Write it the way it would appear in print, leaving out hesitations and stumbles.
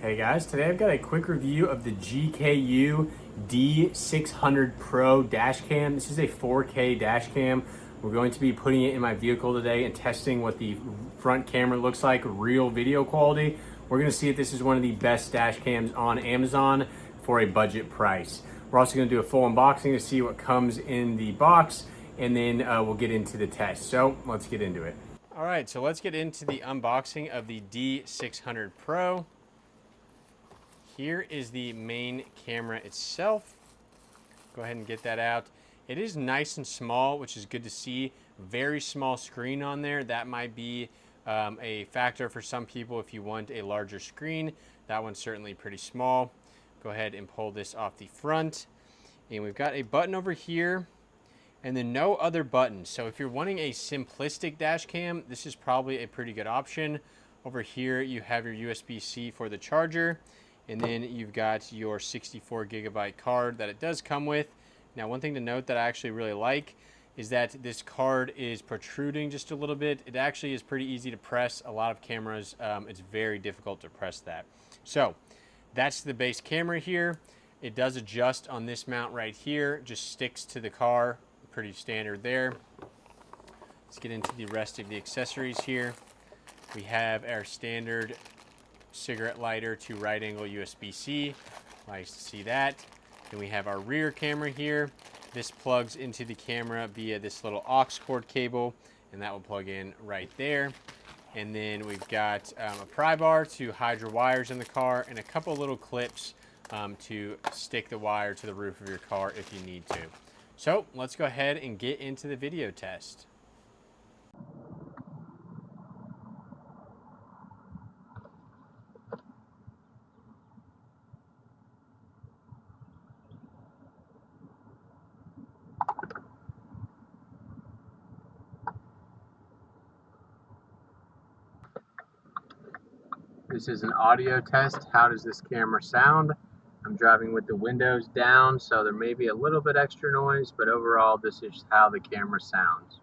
Hey guys, today I've got a quick review of the GKU D600 Pro dash cam. This is a 4K dash cam. We're going to be putting it in my vehicle today and testing what the front camera looks like, real video quality. We're going to see if this is one of the best dash cams on Amazon for a budget price. We're also going to do a full unboxing to see what comes in the box, and then we'll get into the test. So let's get into it. All right, so let's get into the unboxing of the D600 Pro. Here is the main camera itself. Go ahead and get that out. It is nice and small, which is good to see. Very small screen on there. That might be a factor for some people if you want a larger screen. That one's certainly pretty small. Go ahead and pull this off the front. And we've got a button over here and then no other buttons. So if you're wanting a simplistic dash cam, this is probably a pretty good option. Over here, you have your USB-C for the charger. And then you've got your 64 gigabyte card that it does come with. Now, one thing to note that I actually really like is that this card is protruding just a little bit. It actually is pretty easy to press. A lot of cameras, it's very difficult to press that. So that's the base camera here. It does adjust on this mount right here, just sticks to the car, pretty standard there. Let's get into the rest of the accessories here. We have our standard cigarette lighter to right angle USB-C. Nice to see that. Then we have our rear camera here. This plugs into the camera via this little aux cord cable, and that will plug in right there. And then we've got a pry bar to hide your wires in the car, and a couple little clips to stick the wire to the roof of your car if you need to. So let's go ahead and get into the video test. This is an audio test. How does this camera sound? I'm driving with the windows down, so there may be a little bit extra noise, but overall this is how the camera sounds.